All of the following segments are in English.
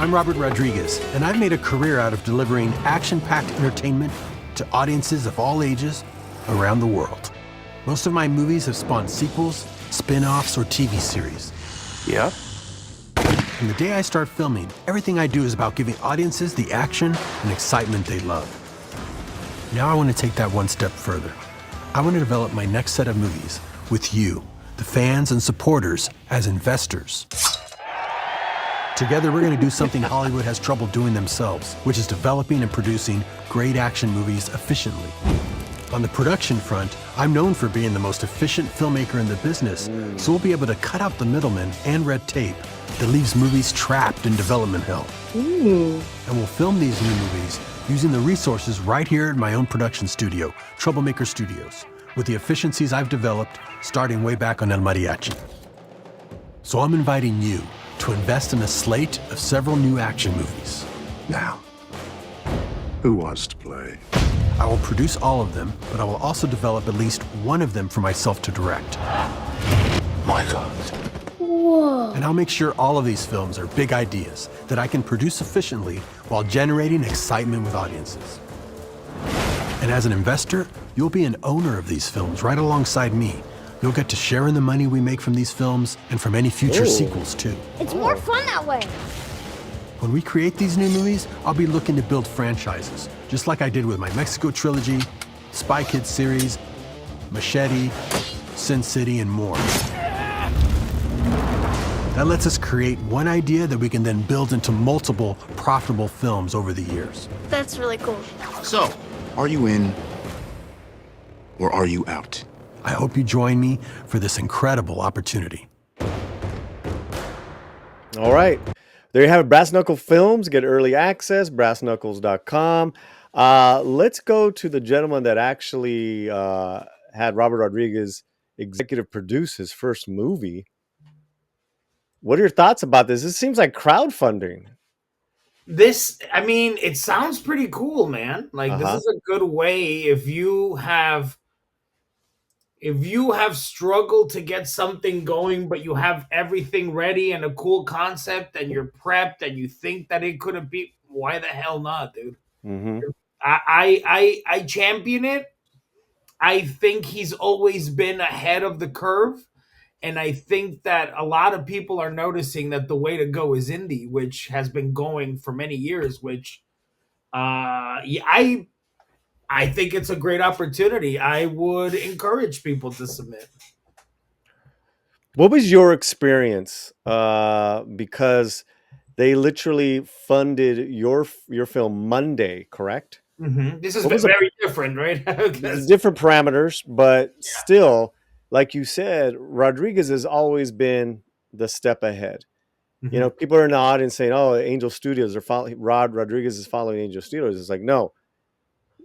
I'm Robert Rodriguez, and I've made a career out of delivering action-packed entertainment to audiences of all ages around the world. Most of my movies have spawned sequels, spin-offs, or TV series. Yep. From the day I start filming, everything I do is about giving audiences the action and excitement they love. Now I want to take that one step further. I want to develop my next set of movies with you, the fans and supporters, as investors. Together, we're going to do something Hollywood has trouble doing themselves, which is developing and producing great action movies efficiently. On the production front, I'm known for being the most efficient filmmaker in the business, so we'll be able to cut out the middlemen and red tape that leaves movies trapped in development hell. And we'll film these new movies using the resources right here in my own production studio, Troublemaker Studios, with the efficiencies I've developed starting way back on El Mariachi. So I'm inviting you to invest in a slate of several new action movies. Now, who wants to play? I will produce all of them, but I will also develop at least one of them for myself to direct. My God. Whoa. And I'll make sure all of these films are big ideas that I can produce efficiently while generating excitement with audiences. And as an investor, you'll be an owner of these films right alongside me. You'll get to share in the money we make from these films and from any future sequels too. It's more fun that way. When we create these new movies, I'll be looking to build franchises, just like I did with my Mexico trilogy, Spy Kids series, Machete, Sin City, and more. That lets us create one idea that we can then build into multiple profitable films over the years. That's really cool. So, are you in or are you out? I hope you join me for this incredible opportunity. All right. There you have it. Brass Knuckle Films. Get early access, brassknuckles.com. Let's go to the gentleman that actually had Robert Rodriguez executive produce his first movie. What are your thoughts about this? This seems like crowdfunding. It sounds pretty cool, man. Like, this is a good way if you have struggled to get something going, but you have everything ready and a cool concept and you're prepped and you think that it could have been, why the hell not, dude? Mm-hmm. I champion it. I think he's always been ahead of the curve. And I think that a lot of people are noticing that the way to go is indie, which has been going for many years, which I think it's a great opportunity. I would encourage people to submit. What was your experience? Because they literally funded your film Monday, correct? Mm-hmm. This is What was very different, right? There's different parameters, but still, like you said, Rodriguez has always been the step ahead. Mm-hmm. You know, people are in the audience saying, "Oh, Angel Studios are following." Rod Rodriguez is following Angel Studios. It's like, no.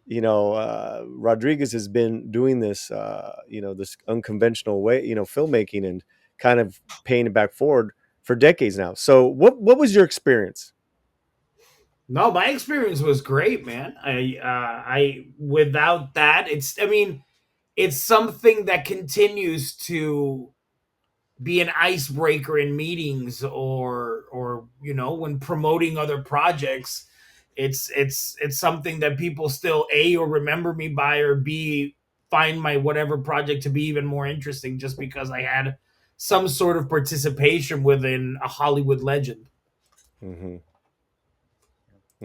You know, Rodriguez has been doing this, this unconventional way, filmmaking and kind of paying it back forward for decades now. So what was your experience? No, my experience was great, man. I without that, it's something that continues to be an icebreaker in meetings or when promoting other projects. It's something that people still A, or remember me by, or B, find my whatever project to be even more interesting just because I had some sort of participation within a Hollywood legend. Mm-hmm.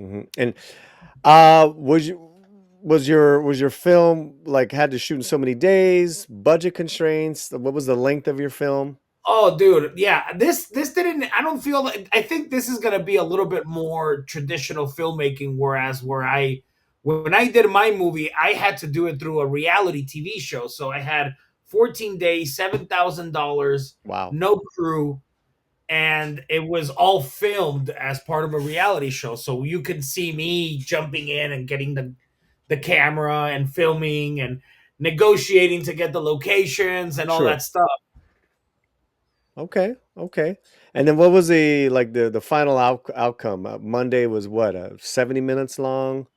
Mm-hmm. And was your film like had to shoot in so many days, budget constraints? What was the length of your film? Oh, dude, yeah. This didn't. I don't feel like. I think this is gonna be a little bit more traditional filmmaking. Whereas when I did my movie, I had to do it through a reality TV show. So I had 14 days, $7,000, Wow, no crew, and it was all filmed as part of a reality show. So you can see me jumping in and getting the camera and filming and negotiating to get the locations and all sure. that stuff. Okay. And then what was the final outcome? Monday was what, 70 minutes long?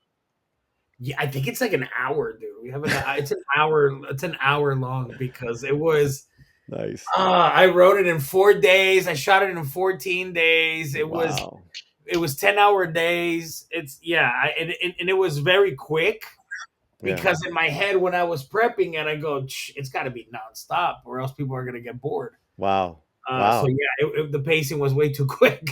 Yeah, I think it's like an hour, dude. It's an hour. It's an hour long because it was Nice. I wrote it in 4 days. I shot it in 14 days. It was Wow. it was 10-hour days. It's and it was very quick Yeah. because in my head when I was prepping it, I go, it's got to be nonstop, or else people are gonna get bored. Wow. So Wow. yeah, the pacing was way too quick.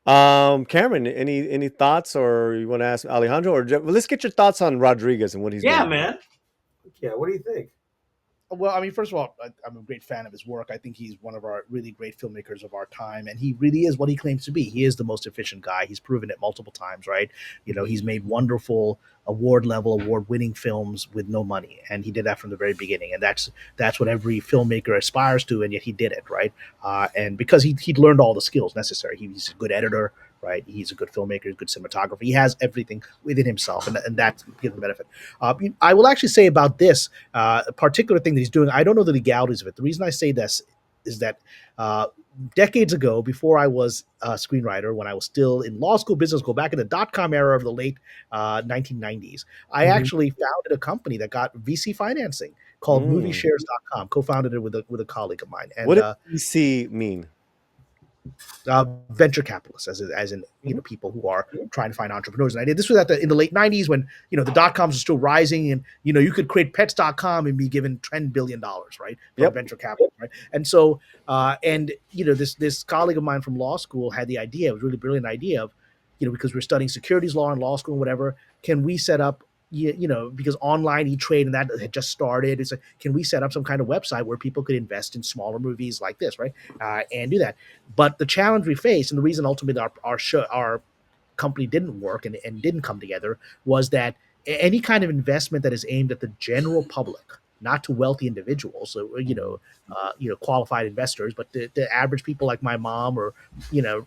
Cameron, any thoughts, or you want to ask Alejandro, or well, let's get your thoughts on Rodriguez and what he's Yeah, doing. man. Yeah, what do you think? Well, I mean, first of all, I'm a great fan of his work. I think he's one of our really great filmmakers of our time, and he really is what he claims to be. He is the most efficient guy. He's proven it multiple times, right? You know, he's made wonderful award-winning films with no money, and he did that from the very beginning. And that's what every filmmaker aspires to, and yet he did it, right? And because he'd learned all the skills necessary. He's a good editor, right? He's a good filmmaker, good cinematographer. He has everything within himself, and that gives him benefit. I will actually say about this a particular thing that he's doing. I don't know the legalities of it. The reason I say this is that decades ago, before I was a screenwriter, when I was still in law school, business school, back in the dot-com era of the late 1990s, I actually founded a company that got VC financing called Mm. movieshares.com, co-founded it with a colleague of mine. What And does VC mean? venture capitalists, as in Mhm. people who are trying to find entrepreneurs. And I did this was in the late '90s when the dot coms are still rising, and you could create pets.com and be given $10 billion, right, from Yep. venture capital, right? And so and this colleague of mine from law school had the idea. It was a really brilliant idea of because we're studying securities law in law school and whatever. Can we set up because online e-trade and that had just started. It's like, can we set up some kind of website where people could invest in smaller movies like this, right? And do that. But the challenge we faced, and the reason ultimately our company didn't work and didn't come together, was that any kind of investment that is aimed at the general public, not to wealthy individuals, so qualified investors, but the average people like my mom or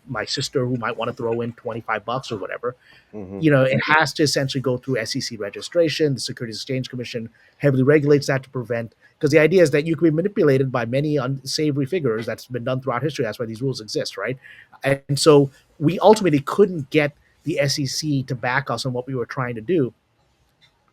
my sister who might want to throw in $25 or whatever, Hmm. it has to essentially go through SEC registration. The Securities Exchange Commission heavily regulates that to prevent, because the idea is that you can be manipulated by many unsavory figures. That's been done throughout history. That's why these rules exist, right? And so we ultimately couldn't get the SEC to back us on what we were trying to do,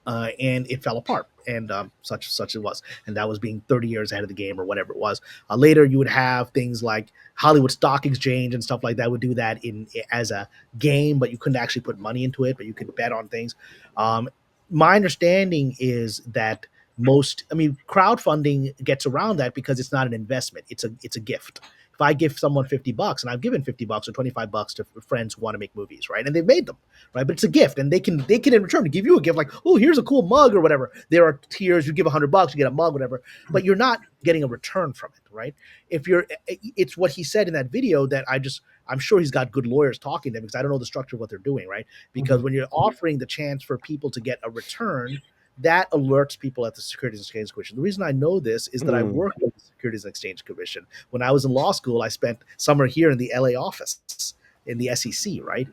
and it fell apart. And such it was, and that was being 30 years ahead of the game or whatever it was. Later, you would have things like Hollywood Stock Exchange and stuff like that would do that as a game, but you couldn't actually put money into it, but you could bet on things. My understanding is that crowdfunding gets around that because it's not an investment; it's a gift. If I give someone $50, and I've given $50 or $25 to friends who want to make movies, right, and they've made them, right, but it's a gift, and they can in return give you a gift, like, oh, here's a cool mug or whatever. There are tiers. You give $100, you get a mug, whatever, but you're not getting a return from it, right? It's what he said in that video that I'm sure he's got good lawyers talking to him, because I don't know the structure of what they're doing, right? Because when you're offering the chance for people to get a return, that alerts people at the Securities and Exchange Commission. The reason I know this is that I Mm. worked with the Securities and Exchange Commission. When I was in law school, I spent summer here in the LA office in the SEC, right?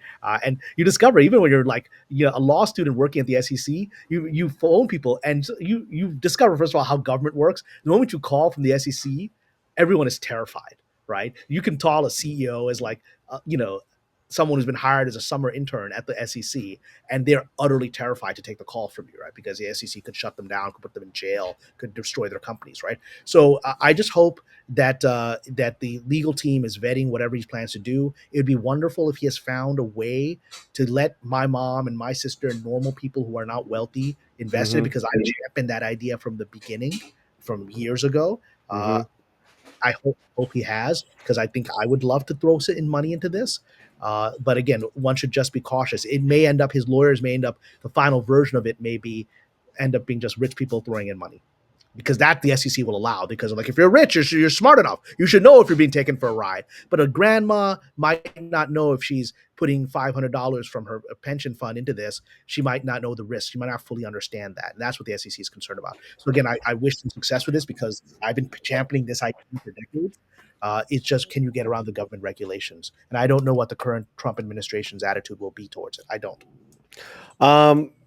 And you discover, even when you're like a law student working at the SEC, you phone people, and you discover, first of all, how government works. The moment you call from the SEC, everyone is terrified, right? You can call a CEO as like someone who's been hired as a summer intern at the SEC, and they're utterly terrified to take the call from you, right? Because the SEC could shut them down, could put them in jail, could destroy their companies, right? So I just hope that the legal team is vetting whatever he plans to do. It would be wonderful if he has found a way to let my mom and my sister and normal people who are not wealthy invest in it, Hmm. because I championed that idea from the beginning, from years ago. Uh, Hmm. I hope he has, because I think I would love to throw in money into this. But again, one should just be cautious. It may end up, his lawyers may end up, the final version of it may be end up being just rich people throwing in money, because that the SEC will allow, because like, if you're rich, you're smart enough, you should know if you're being taken for a ride. But a grandma might not know if she's putting $500 from her pension fund into this. She might not know the risk. She might not fully understand that, and that's what the SEC is concerned about. So again, I wish them success with this, because I've been championing this idea for decades. It's just, can you get around the government regulations? And I don't know what the current Trump administration's attitude will be towards it. I don't.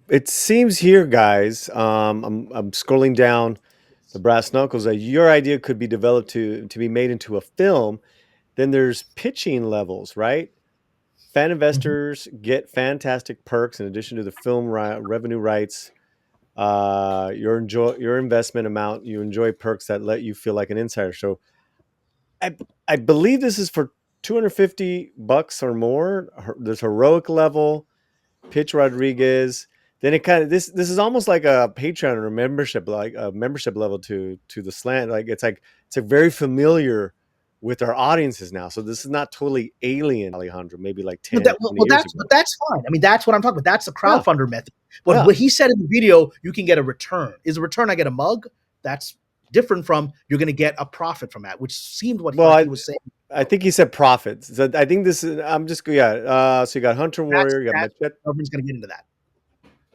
It seems here, guys. I'm scrolling down the brass knuckles that your idea could be developed to be made into a film. Then there's pitching levels, right? Fan Mhm. investors get fantastic perks in addition to the film revenue rights. Your investment amount. You enjoy perks that let you feel like an insider. So I believe this is for $250 or more. There's heroic level, Pitch Rodriguez. Then it kind of this is almost like a Patreon or a membership, like a membership level to the Slant. It's a very familiar with our audiences now. So this is not totally alien, Alejandro. Maybe like 10, 20 years ago. But that's fine. I mean, that's what I'm talking about. That's the crowdfunder method. But Yeah. what he said in the video, you can get a return. Is a return I get a mug? That's different from you're going to get a profit from that, which seemed what he was saying. I think he said profits. So I think this is. I'm just So you got Hunter Warrior, you got Machete. Everyone's going to get into that.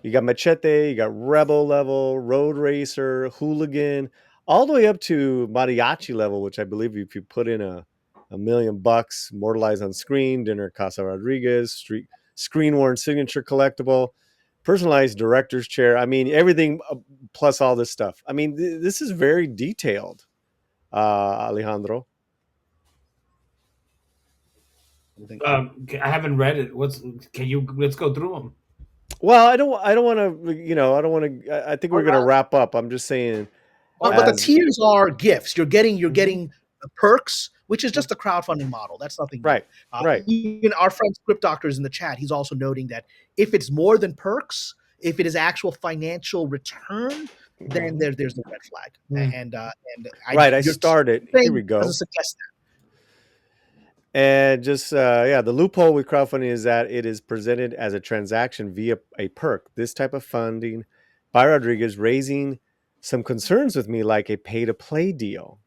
You got Machete, you got Rebel level, Road Racer, Hooligan, all the way up to Mariachi level, which I believe if you put in $1 million, Mortalized on Screen, Dinner at Casa Rodriguez, Screen Worn Signature Collectible, Personalized Director's Chair. I mean, everything plus all this stuff. I mean, this is very detailed, Alejandro. I haven't read it. Let's go through them. Well, I don't want to. I think we're going to wrap up. I'm just saying. But the tiers are gifts. You're getting perks, which is just a crowdfunding model. That's nothing new. Right. Right. Even our friend Script Doctor is in the chat. He's also noting that if it's more than perks, if it is actual financial return, then there's the red flag. And I started. Here we go. Doesn't suggest that. And just the loophole with crowdfunding is that it is presented as a transaction via a perk. This type of funding by Rodriguez raising some concerns with me, like a pay-to-play deal.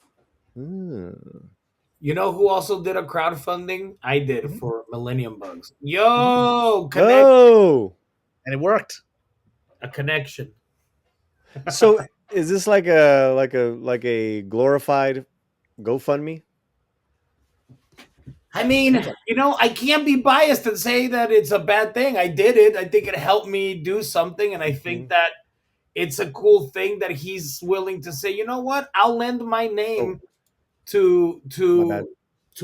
You know who also did a crowdfunding? I did for Millennium Bugs. Yo, and it worked. A connection. So is this like a glorified GoFundMe? I mean, I can't be biased and say that it's a bad thing. I did it. I think it helped me do something, and I think that it's a cool thing that he's willing to say, you know what? I'll lend my name to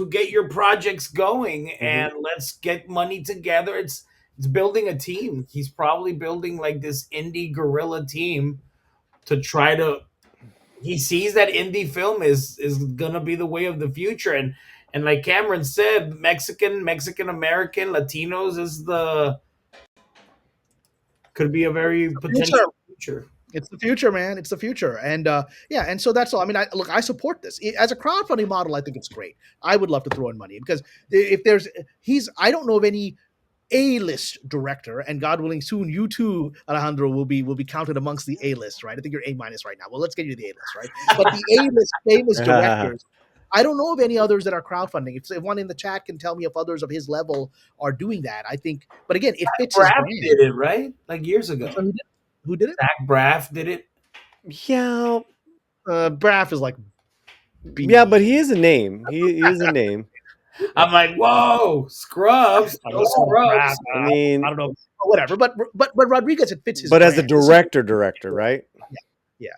get your projects going, and let's get money together. It's building a team. He's probably building like this indie guerrilla team to try to. He sees that indie film is gonna be the way of the future, and like Cameron said, Mexican American, Latinos could be a very potential future. It's the future, man. It's the future. And and so that's all. I mean, I support this. As a crowdfunding model, I think it's great. I would love to throw in money because if I don't know of any A-list director, and God willing, soon you too, Alejandro, will be counted amongst the A-list, right? I think you're A- right now. Well, let's get you the A-list, right? But the A-list famous directors, I don't know of any others that are crowdfunding. If one in the chat can tell me if others of his level are doing that, I think. But again, it fits his brand. Did it right like years ago. Who did it? Zach Braff did it. Yeah, Braff is like. Yeah, but he is a name. He is a name. I'm like, whoa, Scrubs. Scrubs. I mean, I don't know, whatever. But Rodriguez, it fits his. But brand. as a director, right? Yeah.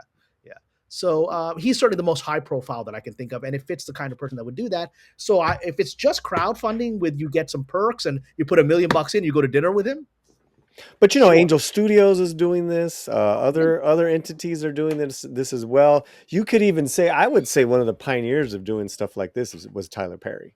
So he's certainly the most high profile that I can think of, and it fits the kind of person that would do that. So if it's just crowdfunding with you get some perks and you put $1 million in, you go to dinner with him. But sure. Angel Studios is doing this. Other entities are doing this as well. You could even say, I would say, one of the pioneers of doing stuff like this was Tyler Perry.